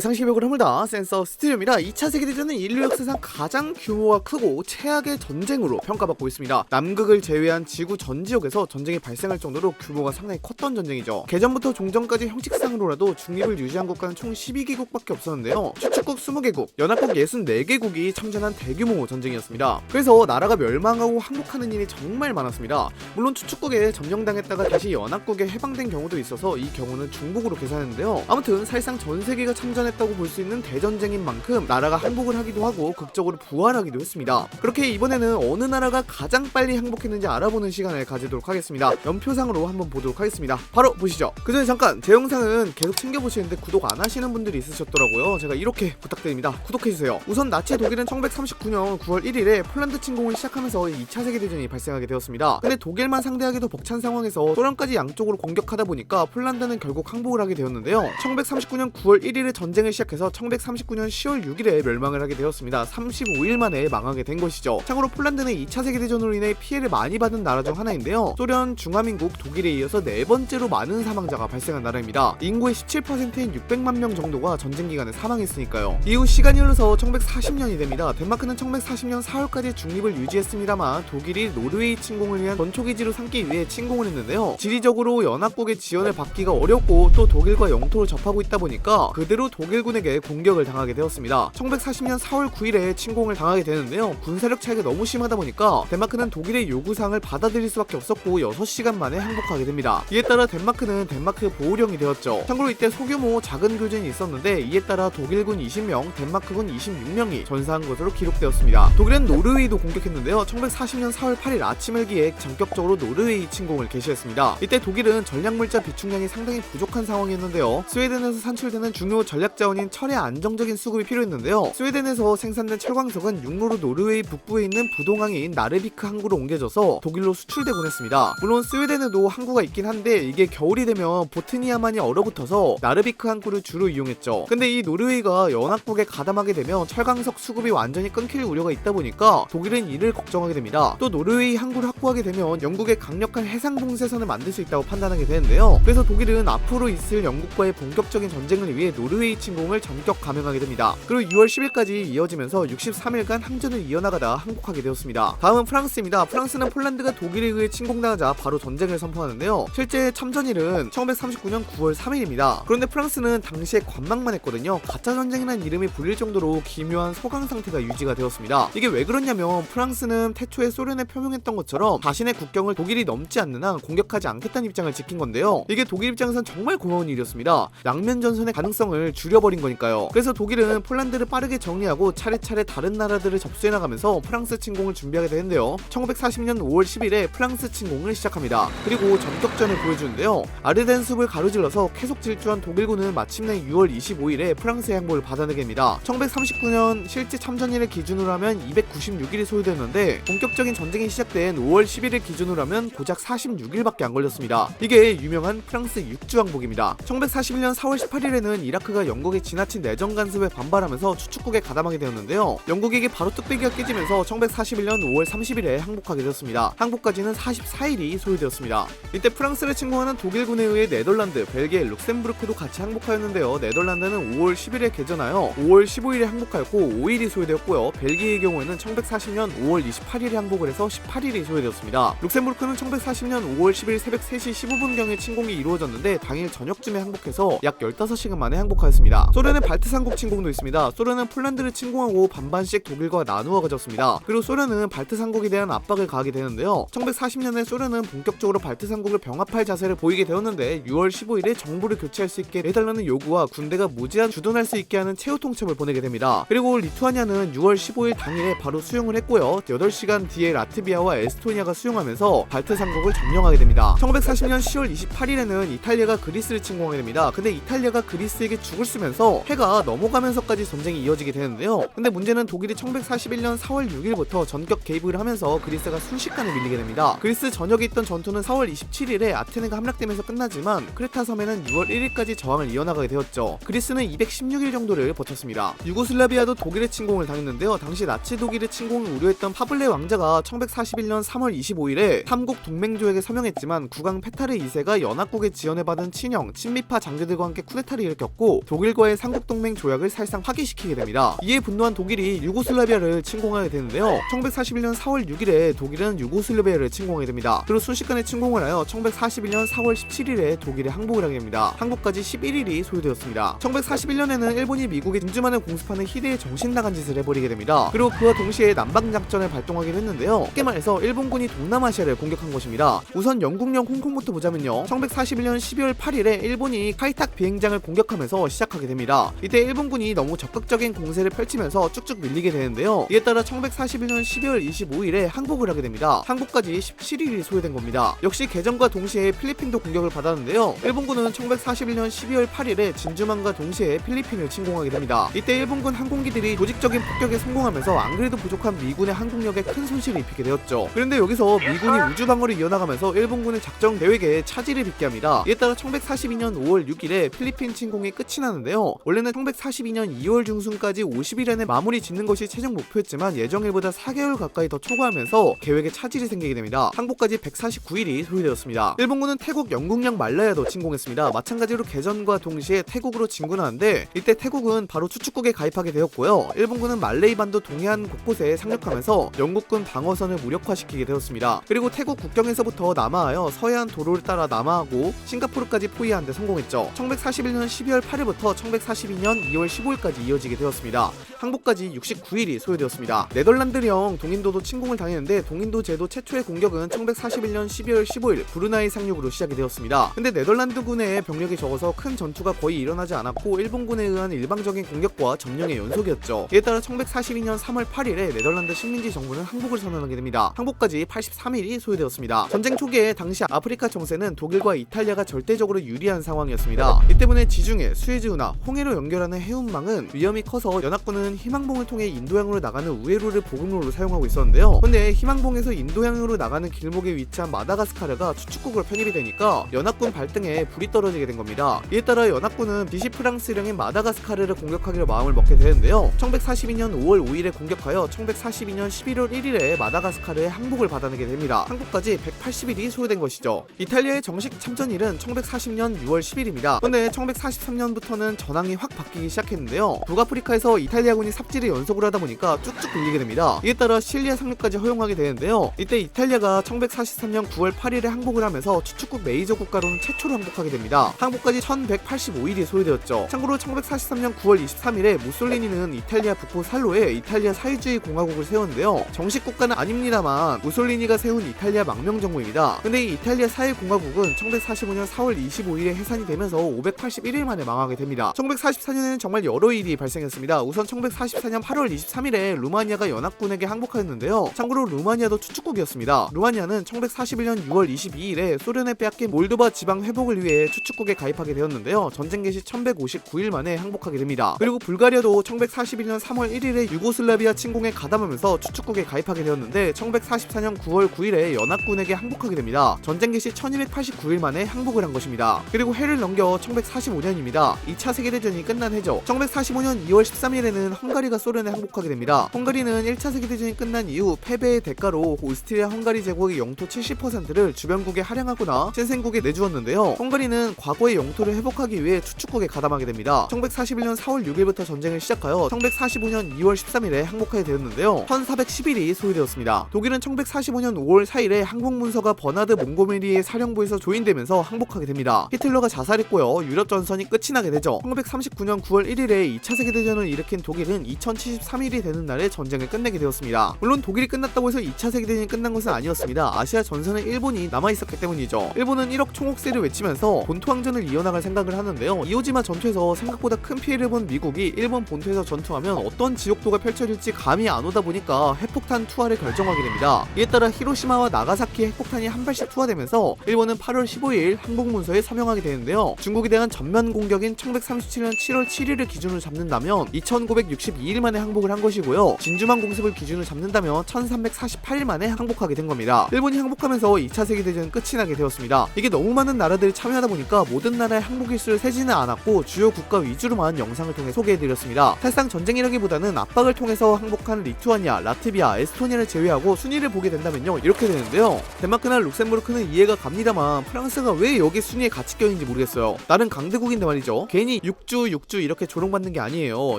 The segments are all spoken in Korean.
상시벽을 허물다 센서 스튜디오입니다. 2차 세계대전은 인류 역사상 가장 규모가 크고 최악의 전쟁으로 평가받고 있습니다. 남극을 제외한 지구 전 지역에서 전쟁이 발생할 정도로 규모가 상당히 컸던 전쟁이죠. 개전부터 종전까지 형식상으로라도 중립을 유지한 국가는 총 12개국밖에 없었는데요. 추축국 20개국, 연합국 64개국이 참전한 대규모 전쟁이었습니다. 그래서 나라가 멸망하고 항복하는 일이 정말 많았습니다. 물론 추축국에 점령당했다가 다시 연합국에 해방된 경우도 있어서 이 경우는 중복으로 계산했는데요. 아무튼 사실상 전 세계가 참전했다고 볼 수 있는 대전쟁인 만큼 나라가 항복을 하기도 하고 극적으로 부활하기도 했습니다. 그렇게 이번에는 어느 나라가 가장 빨리 항복했는지 알아보는 시간을 가지도록 하겠습니다. 연표상으로 한번 보도록 하겠습니다. 바로 보시죠. 그 전에 잠깐 제 영상은 계속 챙겨보시는데 구독 안 하시는 분들이 있으셨더라고요. 제가 이렇게 부탁드립니다. 구독해주세요. 우선 나치 독일은 1939년 9월 1일에 폴란드 침공을 시작하면서 2차 세계대전이 발생하게 되었습니다. 근데 독일만 상대하기도 벅찬 상황에서 소련까지 양쪽으로 공격하다 보니까 폴란드는 결국 항복을 하게 되었는데요. 1939년 9월 1일에 전쟁을 시작해서 1939년 10월 6일에 멸망을 하게 되었습니다. 35일 만에 망하게 된 것이죠. 참고로 폴란드는 2차 세계대전으로 인해 피해를 많이 받은 나라 중 하나인데요. 소련, 중화민국, 독일에 이어서 네 번째로 많은 사망자가 발생한 나라입니다. 인구의 17%인 600만 명 정도가 전쟁 기간에 사망했으니까요. 이후 시간이 흘러서 1940년이 됩니다. 덴마크는 1940년 4월까지 중립을 유지했습니다만 독일이 노르웨이 침공을 위한 전초기지로 삼기 위해 침공을 했는데요. 지리적으로 연합국의 지원을 받기가 어렵고 또 독일과 영토를 접하고 있다 보니까 그대로 독일군에게 공격을 당하게 되었습니다. 1940년 4월 9일에 침공을 당하게 되는데요. 군사력 차이가 너무 심하다 보니까 덴마크는 독일의 요구사항을 받아들일 수밖에 없었고 6시간 만에 항복하게 됩니다. 이에 따라 덴마크는 덴마크 보호령이 되었죠. 참고로 이때 소규모 작은 교전이 있었는데 이에 따라 독일군 20명, 덴마크군 26명이 전사한 것으로 기록되었습니다. 독일은 노르웨이도 공격했는데요. 1940년 4월 8일 아침을 기해 전격적으로 노르웨이 침공을 개시했습니다. 이때 독일은 전략물자 비축량이 상당히 부족한 상황이었는데요. 스웨덴에서 산출되는 중요 전략 자원인 철의 안정적인 수급이 필요했는데요. 스웨덴에서 생산된 철광석은 육로로 노르웨이 북부에 있는 부동항인 나르비크 항구로 옮겨져서 독일로 수출되곤 했습니다. 물론 스웨덴에도 항구가 있긴 한데 이게 겨울이 되면 보트니아만이 얼어붙어서 나르비크 항구를 주로 이용했죠. 근데 이 노르웨이가 연합국에 가담하게 되면 철광석 수급이 완전히 끊길 우려가 있다 보니까 독일은 이를 걱정하게 됩니다. 또 노르웨이 항구를 확보하게 되면 영국의 강력한 해상 봉쇄선을 만들 수 있다고 판단하게 되는데요. 그래서 독일은 앞으로 있을 영국과의 본격적인 전쟁을 위해 노르웨이 침공을 전격 감행하게 됩니다. 그리고 6월 10일까지 이어지면서 63일간 항전을 이어나가다 항복하게 되었습니다. 다음은 프랑스입니다. 프랑스는 폴란드가 독일에 의해 침공당하자 바로 전쟁을 선포하는데요. 실제 참전일은 1939년 9월 3일입니다. 그런데 프랑스는 당시에 관망만 했거든요. 가짜 전쟁이라는 이름이 불릴 정도로 기묘한 소강 상태가 유지가 되었습니다. 이게 왜 그러냐면 프랑스는 태초에 소련에 표명했던 것처럼 자신의 국경을 독일이 넘지 않는 한 공격하지 않겠다는 입장을 지킨 건데요. 이게 독일 입장에선 정말 고마운 일이었습니다. 양면 전선의 가능성을 줄여버린 거니까요. 그래서 독일은 폴란드를 빠르게 정리하고 차례차례 다른 나라들을 접수해 나가면서 프랑스 침공을 준비하게 되는데요. 1940년 5월 10일에 프랑스 침공을 시작합니다. 그리고 전격전을 보여주는데요. 아르덴 숲을 가로질러서 계속 질주한 독일군은 마침내 6월 25일에 프랑스의 항복을 받아내게 됩니다. 1939년 실제 참전일을 기준으로 하면 296일이 소요되었는데 본격적인 전쟁이 시작된 5월 10일을 기준으로 하면 고작 46일밖에 안 걸렸습니다. 이게 유명한 프랑스 육주항복입니다. 1941년 4월 18일에는 이라크가 영국의 지나친 내정 간섭에 반발하면서 추축국에 가담하게 되었는데요. 영국에게 바로 뚝배기가 깨지면서 1941년 5월 30일에 항복하게 되었습니다. 항복까지는 44일이 소요되었습니다. 이때 프랑스를 침공하는 독일군에 의해 네덜란드, 벨기에, 룩셈부르크도 같이 항복하였는데요. 네덜란드는 5월 10일에 개전하여 5월 15일에 항복하였고 5일이 소요되었고요. 벨기에의 경우에는 1940년 5월 28일에 항복을 해서 18일이 소요되었습니다. 룩셈부르크는 1940년 5월 10일 새벽 3시 15분경에 침공이 이루어졌는데 당일 저녁쯤에 항복해서 약 15시간 만에 항복하였습니다. 소련의 발트삼국 침공도 있습니다. 소련은 폴란드를 침공하고 반반씩 독일과 나누어 가졌습니다. 그리고 소련은 발트삼국에 대한 압박을 가하게 되는데요. 1940년에 소련은 본격적으로 발트삼국을 병합할 자세를 보이게 되었는데 6월 15일에 정부를 교체할 수 있게 해달라는 요구와 군대가 무제한 주둔할 수 있게 하는 최후 통첩을 보내게 됩니다. 그리고 리투아니아는 6월 15일 당일에 바로 수용을 했고요. 8시간 뒤에 라트비아와 에스토니아가 수용하면서 발트삼국을 점령하게 됩니다. 1940년 10월 28일에는 이탈리아가 그리스를 침공하게 됩니다. 근데 이탈리아가 그리스에게 죽을 쓰면서 해가 넘어가면서까지 전쟁이 이어지게 되는데요. 근데 문제는 독일이 1941년 4월 6일부터 전격 개입을 하면서 그리스가 순식간에 밀리게 됩니다. 그리스 전역에 있던 전투는 4월 27일에 아테네가 함락되면서 끝나지만 크레타 섬에는 6월 1일까지 저항을 이어나가게 되었죠. 그리스는 216일 정도를 버텼습니다. 유고슬라비아도 독일의 침공을 당했는데요. 당시 나치 독일의 침공을 우려했던 파블레 왕자가 1941년 3월 25일에 삼국 동맹조약에 서명했지만 국왕 페타르 2세가 연합국의 지원을 받은 친형, 친미파 장교들과 함께 쿠데타를 일으켰고 하고 독일과의 삼국동맹 조약을 사실상 파기시키게 됩니다. 이에 분노한 독일이 유고슬라비아를 침공하게 되는데요. 1141년 4월 6일에 독일은 유고슬라비아를 침공하게 됩니다. 그리고 순식간에 침공을 하여 1141년 4월 17일에 독일에 항복을 하게 됩니다. 항복까지 11일이 소요되었습니다. 1141년에는 일본이 미국의 진주만을 공습하는 희대의 정신나간 짓을 해버리게 됩니다. 그리고 그와 동시에 남방작전을 발동하게 됐는데요. 쉽게 말해서 일본군이 동남아시아를 공격한 것입니다. 우선 영국령 홍콩부터 보자면요. 1141년 12월 8일에 일본이 카이탁 비행장을 공격하면서 시작하게 됩니다. 이때 일본군이 너무 적극적인 공세를 펼치면서 쭉쭉 밀리게 되는데요. 이에 따라 1141년 12월 25일에 항복을 하게 됩니다. 항복까지 17일이 소요된 겁니다. 역시 개전과 동시에 필리핀도 공격을 받았는데요. 일본군은 1141년 12월 8일에 진주만과 동시에 필리핀을 침공하게 됩니다. 이때 일본군 항공기들이 조직적인 폭격에 성공하면서 안 그래도 부족한 미군의 항공력에 큰 손실을 입히게 되었죠. 그런데 여기서 미군이 우주방어를 이어나가면서 일본군의 작전 계획에 차질을 빚게 합니다. 이에 따라 1142년 5월 6일에 필리핀 침공이 끝이 나는데요. 원래는 1142년 2월 중순까지 50일 안에 마무리 짓는 것이 최종 목표였지만 예정일보다 4개월 가까이 더 초과하면서 계획에 차질이 생기게 됩니다. 항복까지 149일이 소요되었습니다. 일본군은 태국 영국령 말라야도 침공했습니다. 마찬가지로 개전과 동시에 태국으로 진군하는데 이때 태국은 바로 추축국에 가입하게 되었고요. 일본군은 말레이반도 동해안 곳곳에 상륙하면서 영국군 방어선을 무력화시키게 되었습니다. 그리고 태국 국경에서부터 남하하여 서해안 도로를 따라 남하하고 싱가포르까지 포위하는 데 성공했죠. 1141년 12월 8일부터 1142년 2월 15일까지 이어지게 되었습니다. 항복까지 69일이 소요되었습니다. 네덜란드령 동인도도 침공을 당했는데 동인도 제도 최초의 공격은 1141년 12월 15일 브루나이 상륙으로 시작이 되었습니다. 근데 네덜란드군의 병력이 적어서 큰 전투가 거의 일어나지 않았고 일본군에 의한 일방적인 공격과 점령의 연속이었죠. 이에 따라 1142년 3월 8일에 네덜란드 식민지 정부는 항복을 선언하게 됩니다. 항복까지 83일이 소요되었습니다. 전쟁 초기에 당시 아프리카 정세는 독일과 이탈리아가 절대적으로 유리한 상황이었습니다. 이 때문에 지중해, 수에즈운하, 홍해로 연결하는 해운망은 위험이 커서 연합군은 희망봉을 통해 인도양으로 나가는 우에루를 보급로로 사용하고 있었는데요. 근데 희망봉에서 인도양으로 나가는 길목에 위치한 마다가스카르가 추축국으로 편입이 되니까 연합군 발등에 불이 떨어지게 된 겁니다. 이에 따라 연합군은 비시프랑스령인 마다가스카르를 공격하기로 마음을 먹게 되는데요. 1142년 5월 5일에 공격하여 1142년 11월 1일에 마다가스카르의 항복을 받아내게 됩니다. 항복까지 180일이 소요된 것이죠. 이탈리아의 정식 참전일은 1140년 6월 10일입니다. 근데 1143년부터는 전황이 확 바뀌기 시작했는데요. 북아프리카에서 이탈리아군이 삽질을 연속으로 하다 보니까 쭉쭉 밀리게 됩니다. 이에 따라 실리아 상륙까지 허용하게 되는데요. 이때 이탈리아가 1143년 9월 8일에 항복을 하면서 추축국 메이저 국가로는 최초로 항복하게 됩니다. 항복까지 1185일이 소요되었죠. 참고로 1143년 9월 23일에 무솔리니는 이탈리아 북부 살로에 이탈리아 사회주의 공화국을 세웠는데요. 정식 국가는 아닙니다만 무솔리니가 세운 이탈리아 망명정부입니다. 근데 이 이탈리아 사회공화국은 1145년 4월 25일에 해산이 되면서 581일 만에 망하게 됩니다. 1144년에는 정말 여러 일이 발생했습니다. 우선 1144년 8월 23일에 루마니아가 연합군에게 항복하였는데요. 참고로 루마니아도 추축국이었습니다. 루마니아는 1141년 6월 22일에 소련에 빼앗긴 몰도바 지방 회복을 위해 추축국에 가입하게 되었는데요. 전쟁 개시 1159일 만에 항복하게 됩니다. 그리고 불가리아도 1141년 3월 1일에 유고슬라비아 침공에 가담하면서 추축국에 가입하게 되었는데 1144년 9월 9일에 연합군에게 항복하게 됩니다. 전쟁 개시 1289일 만에 항복을 한 것입니다. 그리고 해를 넘겨 1145년입니다. 2차 세계대전이 끝난 해죠. 1145년 2월 13일에는 헝가리가 소련에 항복하게 됩니다. 헝가리는 1차 세계대전이 끝난 이후 패배의 대가로 오스트리아 헝가리 제국의 영토 70%를 주변국에 할양하거나 신생국에 내주었는데요. 헝가리는 과거의 영토를 회복하기 위해 추축국에 가담하게 됩니다. 1141년 4월 6일부터 전쟁을 시작하여 1145년 2월 13일에 항복하게 되었는데요. 1410일이 소요되었습니다. 독일은 1145년 5월 4일에 항복문서가 버나드 몽고메리의 사령부에서 조인되면서 항복하게 됩니다. 히틀러가 자살했고요. 유럽 전선이 끝이 나게 되죠. 1939년 9월 1일에 2차 세계대전을 일으킨 독일은 2073일이 되는 날에 전쟁을 끝내게 되었습니다. 물론 독일이 끝났다고 해서 2차 세계대전이 끝난 것은 아니었습니다. 아시아 전선에 일본이 남아있었기 때문이죠. 일본은 1억 총옥세를 외치면서 본토항전을 이어나갈 생각을 하는데요. 이오지마 전투에서 생각보다 큰 피해를 본 미국이 일본 본토에서 전투하면 어떤 지옥도가 펼쳐질지 감이 안 오다 보니까 핵폭탄 투하를 결정하게 됩니다. 이에 따라 히로시마와 나가사키에 핵폭탄이 한 발씩 투하되면서 일본은 8월 15일 항복문서에 서명하게 되는데요. 중국에 대한 전면 공격인 1937년 7월 7일을 기준으로 잡는다면 2962일 만에 항복을 한 것이고요. 진주만 공습을 기준으로 잡는다면 1348일 만에 항복하게 된 겁니다. 일본이 항복하면서 2차 세계대전은 끝이 나게 되었습니다. 이게 너무 많은 나라들이 참여하다 보니까 모든 나라의 항복 일수를 세지는 않았고 주요 국가 위주로만 영상을 통해 소개해드렸습니다. 사실상 전쟁이라기보다는 압박을 통해서 항복한 리투아니아, 라트비아, 에스토니아를 제외하고 순위를 보게 된다면요. 이렇게 되는데요. 덴마크나 룩셈부르크는 이해가 갑니다만 프랑스가 왜 여기 순위에 같이 껴있는지 모르겠어요. 나름 강대국인데 말이죠. 있죠. 괜히 6주 이렇게 조롱받는 게 아니에요.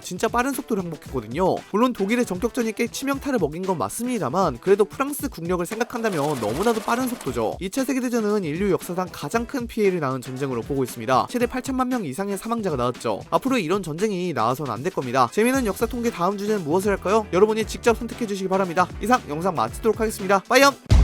진짜 빠른 속도로 항복했거든요. 물론 독일의 전격전이 꽤 치명타를 먹인 건 맞습니다만 그래도 프랑스 국력을 생각한다면 너무나도 빠른 속도죠. 2차 세계대전은 인류 역사상 가장 큰 피해를 낳은 전쟁으로 보고 있습니다. 최대 8천만 명 이상의 사망자가 나왔죠. 앞으로 이런 전쟁이 나와서는 안 될 겁니다. 재미있는 역사 통계 다음 주제는 무엇을 할까요? 여러분이 직접 선택해 주시기 바랍니다. 이상 영상 마치도록 하겠습니다. 빠이염!